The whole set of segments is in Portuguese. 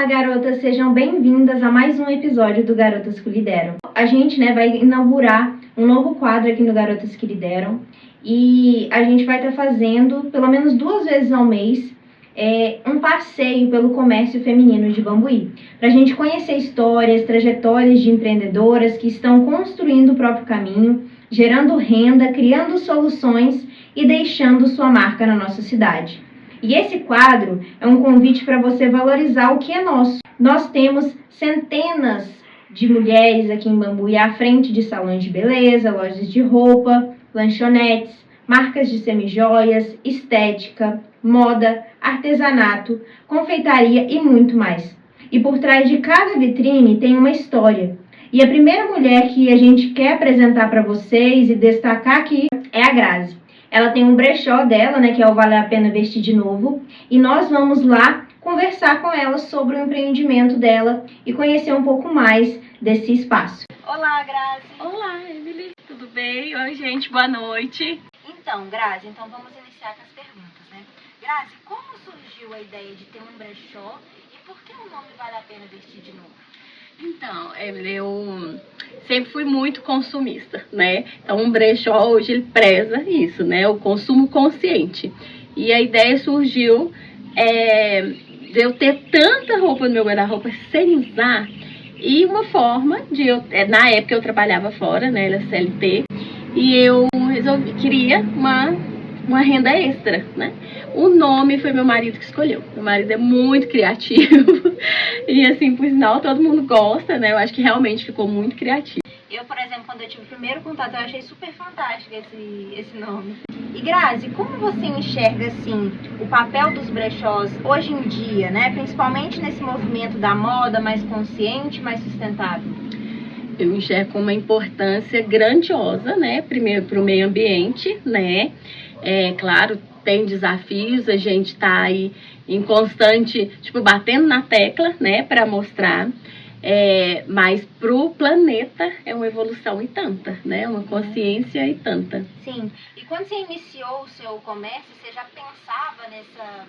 garotas, sejam bem-vindas a mais um episódio do Garotas que Lideram. A gente vai inaugurar um novo quadro aqui no Garotas que Lideram e a gente vai estar fazendo, pelo menos 2 vezes ao mês, um passeio pelo comércio feminino de Bambuí, para a gente conhecer histórias, trajetórias de empreendedoras que estão construindo o próprio caminho, gerando renda, criando soluções e deixando sua marca na nossa cidade. E esse quadro é um convite para você valorizar o que é nosso. Nós temos centenas de mulheres aqui em Bambuí à frente de salões de beleza, lojas de roupa, lanchonetes, marcas de semijoias, estética, moda, artesanato, confeitaria e muito mais. E por trás de cada vitrine tem uma história. E a primeira mulher que a gente quer apresentar para vocês e destacar aqui é a Grazi. Ela tem um brechó dela, que é o Vale a Pena Vestir de Novo, e nós vamos lá conversar com ela sobre o empreendimento dela e conhecer um pouco mais desse espaço. Olá, Grazi! Olá, Emily! Tudo bem? Oi, gente, boa noite! Então, Grazi, vamos iniciar com as perguntas, Grazi, como surgiu a ideia de ter um brechó e por que o nome Vale a Pena Vestir de Novo? Então, Emily, eu sempre fui muito consumista, Então, um brechó hoje ele preza isso, o consumo consciente. E a ideia surgiu de eu ter tanta roupa no meu guarda-roupa sem usar e uma forma de eu... Na época eu trabalhava fora, era CLT, e eu queria uma renda extra, O nome foi meu marido que escolheu. Meu marido é muito criativo e assim, por sinal, todo mundo gosta, Eu acho que realmente ficou muito criativo. Eu, por exemplo, quando eu tive o primeiro contato, eu achei super fantástico esse nome. E Grazi, como você enxerga, assim, o papel dos brechós hoje em dia, Principalmente nesse movimento da moda mais consciente, mais sustentável? Eu enxergo uma importância grandiosa, Primeiro para o meio ambiente, Claro, tem desafios, a gente tá aí em constante, batendo na tecla, para mostrar, mas pro planeta é uma evolução e tanta, Uma consciência e tanta. Sim, e quando você iniciou o seu comércio, você já pensava nessa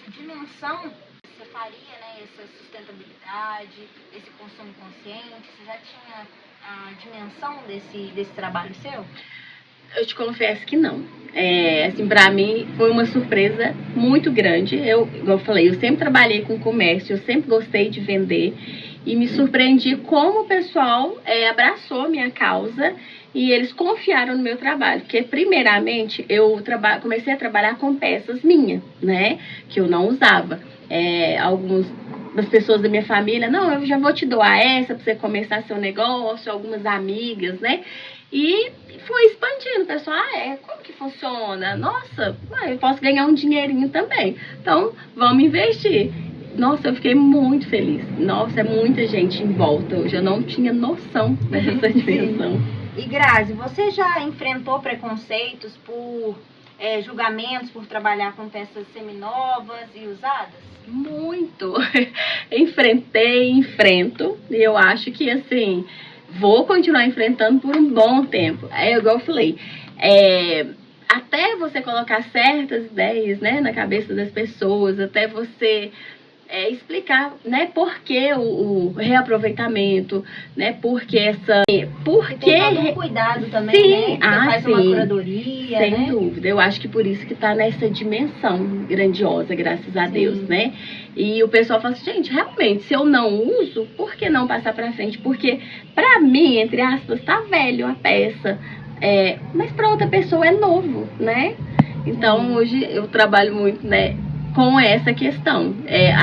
dimensão? Você faria, essa sustentabilidade, esse consumo consciente? Você já tinha a dimensão desse trabalho seu? Eu te confesso que não. Assim, pra mim foi uma surpresa muito grande. Como eu falei, eu sempre trabalhei com comércio, eu sempre gostei de vender e me surpreendi como o pessoal abraçou a minha causa e eles confiaram no meu trabalho. Porque, primeiramente, eu comecei a trabalhar com peças minhas, que eu não usava. Algumas das pessoas da minha família, não, eu já vou te doar essa pra você começar seu negócio, algumas amigas, E foi expandindo, pessoal, como que funciona? Nossa, eu posso ganhar um dinheirinho também. Então, vamos investir. Nossa, eu fiquei muito feliz. Nossa, é muita gente em volta. Hoje eu não tinha noção dessa dimensão. E Grazi, você já enfrentou preconceitos por julgamentos por trabalhar com peças seminovas e usadas? Muito. Enfrento. E eu acho que, assim, vou continuar enfrentando por um bom tempo. Igual eu falei, até você colocar certas ideias, na cabeça das pessoas, até você explicar, por que o reaproveitamento, por que essa... Tem todo um cuidado também, sim, Você faz uma curadoria, sem dúvida. Eu acho que por isso que tá nessa dimensão grandiosa, graças a Deus, E o pessoal fala assim, gente, realmente, se eu não uso, por que não passar pra frente? Porque, pra mim, entre aspas, tá velho a peça, mas pra outra pessoa é novo, Então, hoje eu trabalho muito, com essa questão.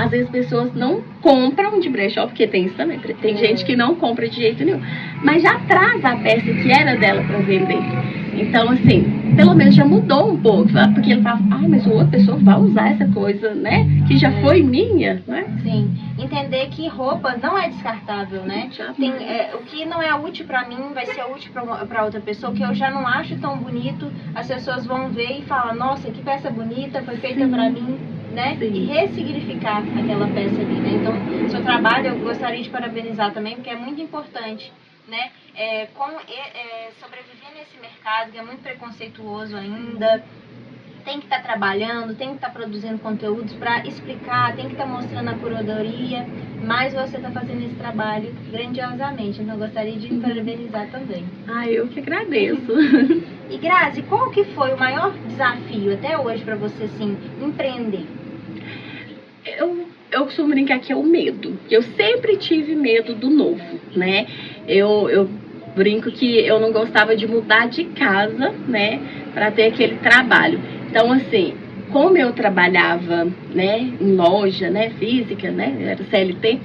Às vezes pessoas não compram de brechó, porque tem isso também. Tem gente que não compra de jeito nenhum, mas já traz a peça que era dela para vender. Então, assim, pelo menos já mudou um pouco, porque ele fala, mas outra pessoa vai usar essa coisa, que já foi minha, Sim, entender que roupa não é descartável, o que não é útil para mim vai ser útil para outra pessoa, que eu já não acho tão bonito, as pessoas vão ver e falar, nossa, que peça bonita, foi feita para mim, E ressignificar aquela peça ali, Então, seu trabalho eu gostaria de parabenizar também, porque é muito importante, sobreviver nesse mercado que é muito preconceituoso ainda, tem que estar trabalhando, tem que estar produzindo conteúdos para explicar, tem que estar mostrando a curadoria, mas você está fazendo esse trabalho grandiosamente, então eu gostaria de parabenizar também. Eu que agradeço. E Grazi, qual que foi o maior desafio até hoje para você, assim, empreender? Eu costumo brincar que é o medo. Eu sempre tive medo do novo, né? Eu brinco que eu não gostava de mudar de casa, né? Para ter aquele trabalho. Então, assim, como eu trabalhava, né? Em loja, né? Física, né? Era CLT.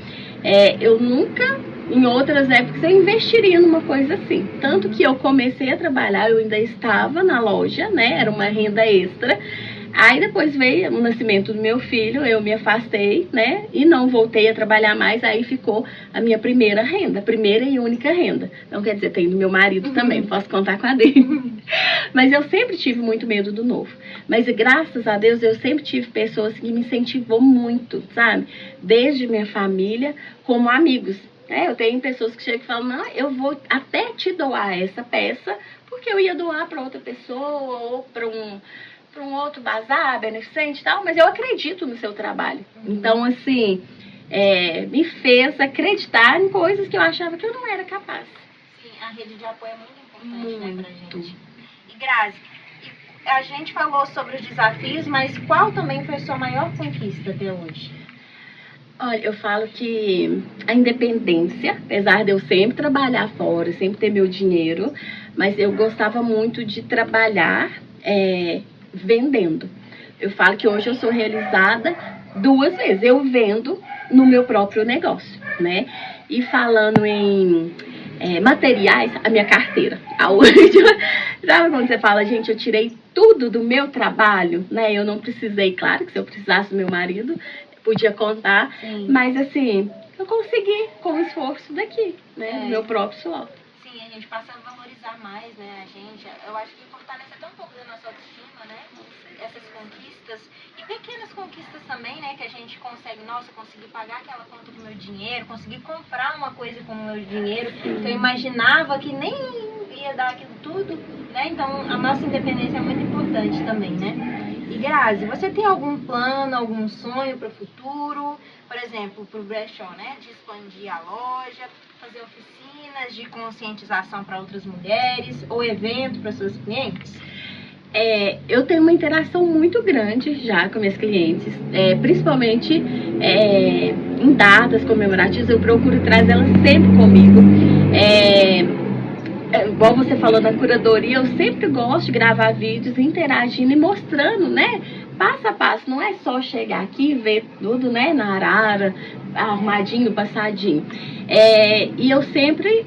Eu nunca, em outras épocas, eu investiria numa coisa assim. Tanto que eu comecei a trabalhar, eu ainda estava na loja, né? Era uma renda extra. Aí depois veio o nascimento do meu filho, eu me afastei, né? E não voltei a trabalhar mais, aí ficou a minha primeira renda, primeira e única renda. Então, quer dizer, tem do meu marido também, posso contar com a dele. Mas eu sempre tive muito medo do novo. Mas graças a Deus, eu sempre tive pessoas que me incentivou muito, sabe? Desde minha família, como amigos. Eu tenho pessoas que chegam e falam, não, eu vou até te doar essa peça, porque eu ia doar para outra pessoa ou para um outro bazar beneficente e tal, mas eu acredito no seu trabalho. Então, assim, me fez acreditar em coisas que eu achava que eu não era capaz. Sim, a rede de apoio é muito importante, né, pra gente. E Grazi, a gente falou sobre os desafios, mas qual também foi a sua maior conquista até hoje? Olha, eu falo que a independência, apesar de eu sempre trabalhar fora, sempre ter meu dinheiro, mas eu gostava muito de trabalhar vendendo. Eu falo que hoje eu sou realizada 2 vezes. Eu vendo no meu próprio negócio, né? E falando em materiais, a minha carteira. A última, sabe quando você fala, gente, eu tirei tudo do meu trabalho, né? Eu não precisei, claro que se eu precisasse do meu marido, podia contar, sim, mas assim, eu consegui com o esforço daqui, né? Do meu próprio suor. Sim, a gente passa a valorizar mais, né, a gente. Eu acho que fortalece até um pouco da nossa autoestima, né? Essas conquistas. E pequenas conquistas também, né? Que a gente consegue, nossa, consegui pagar aquela conta com o meu dinheiro, consegui comprar uma coisa com o meu dinheiro, que eu imaginava que nem ia dar aquilo tudo, né? Então, a nossa independência é muito importante também, né? E Grazi, você tem algum plano, algum sonho para o futuro? Por exemplo, para o brechó, né? De expandir a loja, fazer oficinas de conscientização para outras mulheres ou evento para seus clientes? Eu tenho uma interação muito grande já com minhas clientes, principalmente em datas comemorativas, eu procuro trazê-las sempre comigo. Igual você falou na curadoria, eu sempre gosto de gravar vídeos interagindo e mostrando, né, passo a passo. Não é só chegar aqui e ver tudo, né, na arara, arrumadinho, passadinho. E eu sempre,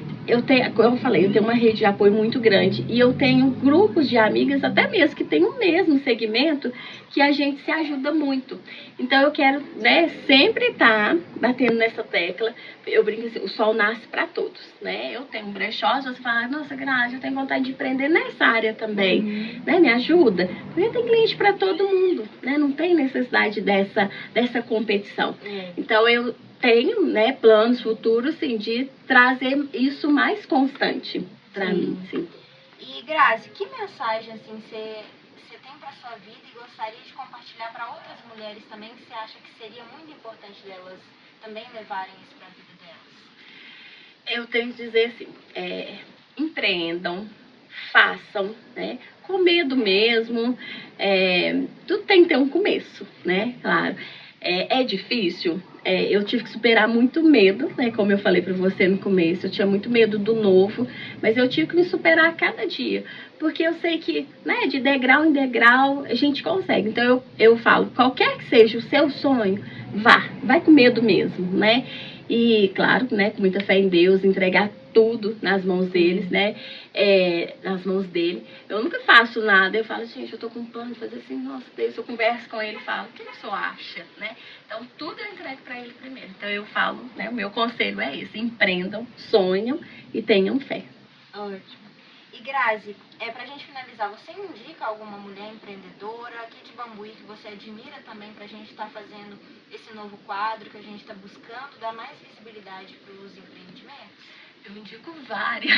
como eu falei, eu tenho uma rede de apoio muito grande e eu tenho grupos de amigas, até mesmo que têm o mesmo segmento, que a gente se ajuda muito. Então eu quero, né, sempre estar batendo nessa tecla. Eu brinco assim, o sol nasce para todos, né? Eu tenho um brechó, você fala, nossa, Grazi, eu tenho vontade de empreender nessa área também, né? Me ajuda. Porque tem cliente para todo mundo, né? Não tem necessidade dessa competição. Então eu tenho, né, planos futuros, sim, de trazer isso mais constante para mim, sim. E Grazi, que mensagem, assim, você tem para sua vida e gostaria de compartilhar para outras mulheres também, que você acha que seria muito importante delas também levarem isso para a vida delas? Eu tenho que dizer assim, empreendam, façam, né, com medo mesmo, tudo tem que ter um começo, né, claro. É difícil, eu tive que superar muito medo, né, como eu falei para você no começo, eu tinha muito medo do novo, mas eu tive que me superar a cada dia, porque eu sei que, né, de degrau em degrau a gente consegue. Então eu falo, qualquer que seja o seu sonho, vai com medo mesmo, né, e claro, né, com muita fé em Deus, entregar tudo nas mãos deles, né, nas mãos dele. Eu nunca faço nada, eu falo, gente, eu tô com um plano de fazer assim, nossa Deus, eu converso com ele e falo, o que o senhor acha, né? Então tudo eu entrego pra ele primeiro. Então eu falo, né, o meu conselho é esse, empreendam, sonham e tenham fé. Ótimo. E Grazi, pra gente finalizar, você indica alguma mulher empreendedora aqui de Bambuí que você admira também pra gente estar fazendo esse novo quadro que a gente está buscando dar mais visibilidade para os empreendimentos? Eu indico várias.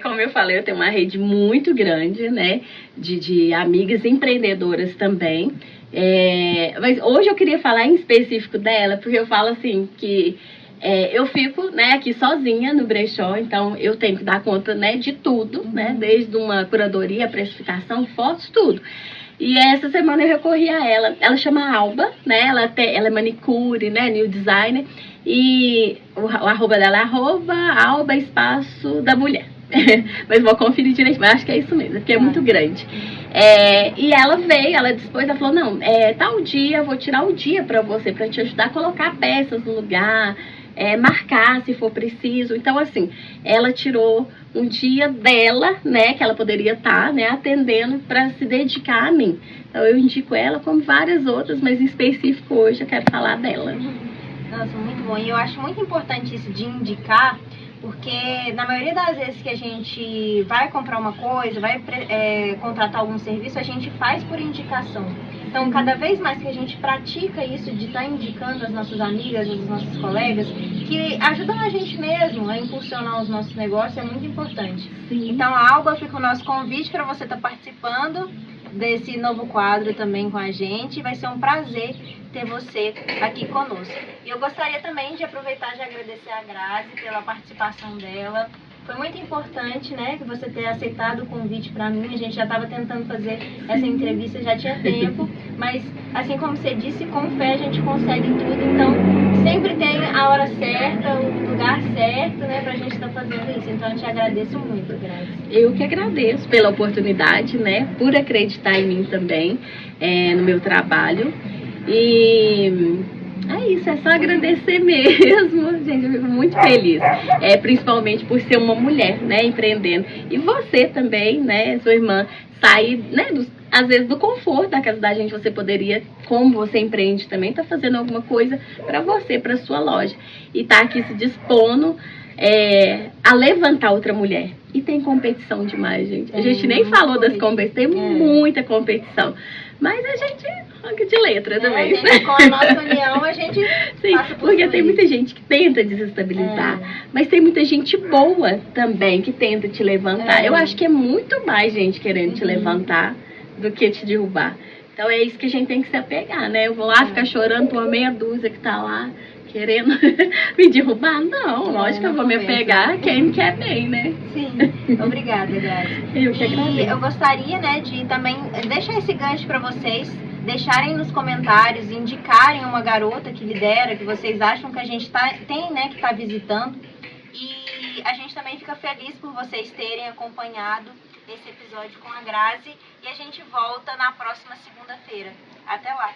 Como eu falei, eu tenho uma rede muito grande, né, de amigas empreendedoras também. Mas hoje eu queria falar em específico dela, porque eu falo assim que eu fico, né, aqui sozinha no brechó, então eu tenho que dar conta, né, de tudo, né, desde uma curadoria, precificação, fotos, tudo. E essa semana eu recorri a ela. Ela chama Alba, né? Ela é manicure, né? New designer. E o arroba dela é @Alba espaço da mulher. Mas vou conferir direito, mas acho que é isso mesmo, porque é muito grande. E ela veio, ela dispôs, ela falou, não, tal dia, eu vou tirar o dia pra você, pra te ajudar a colocar peças no lugar, marcar se for preciso. Então, assim, ela tirou um dia dela, né, que ela poderia estar, né, atendendo para se dedicar a mim. Então eu indico ela como várias outras, mas em específico hoje eu quero falar dela. Nossa, muito bom. E eu acho muito importante isso de indicar, porque na maioria das vezes que a gente vai comprar uma coisa, vai contratar algum serviço, a gente faz por indicação. Então, cada vez mais que a gente pratica isso de estar indicando as nossas amigas, os nossos colegas, que ajudam a gente mesmo a impulsionar os nossos negócios, é muito importante. Sim. Então, a Alba, fica o nosso convite para você estar participando desse novo quadro também com a gente. Vai ser um prazer ter você aqui conosco. E eu gostaria também de aproveitar e agradecer a Grazi pela participação dela. Foi muito importante, né, que você ter aceitado o convite para mim. A gente já estava tentando fazer essa entrevista, já tinha tempo, mas assim como você disse, com fé a gente consegue tudo. Então, sempre tem a hora certa, o lugar certo, né, pra gente estar fazendo isso. Então, eu te agradeço muito, Grazi. Eu que agradeço pela oportunidade, né, por acreditar em mim também, no meu trabalho. E é isso, é só agradecer mesmo, gente, eu fico muito feliz, principalmente por ser uma mulher, né, empreendendo, e você também, né, sua irmã, sair, né, às vezes do conforto da casa da gente, você poderia, como você empreende também, tá fazendo alguma coisa para você, para sua loja, e tá aqui se dispondo a levantar outra mulher. E tem competição demais, gente. A gente nem falou das competições, tem muita competição. Mas a gente arranca de letra também. Com a nossa união, a gente Sim, passa por porque tudo tem isso. muita gente que tenta desestabilizar, mas tem muita gente boa também que tenta te levantar. Eu acho que é muito mais gente querendo te levantar do que te derrubar. Então é isso que a gente tem que se apegar, né? Eu vou lá ficar chorando por uma meia dúzia que tá lá querendo me derrubar? Não, lógico que eu vou me apegar a quem me quer bem, né? Sim, obrigada, Grazi. Eu que agradeço. E eu gostaria, né, de também deixar esse gancho para vocês, deixarem nos comentários, indicarem uma garota que lidera, que vocês acham que a gente tem, né, que está visitando. E a gente também fica feliz por vocês terem acompanhado esse episódio com a Grazi. E a gente volta na próxima segunda-feira. Até lá!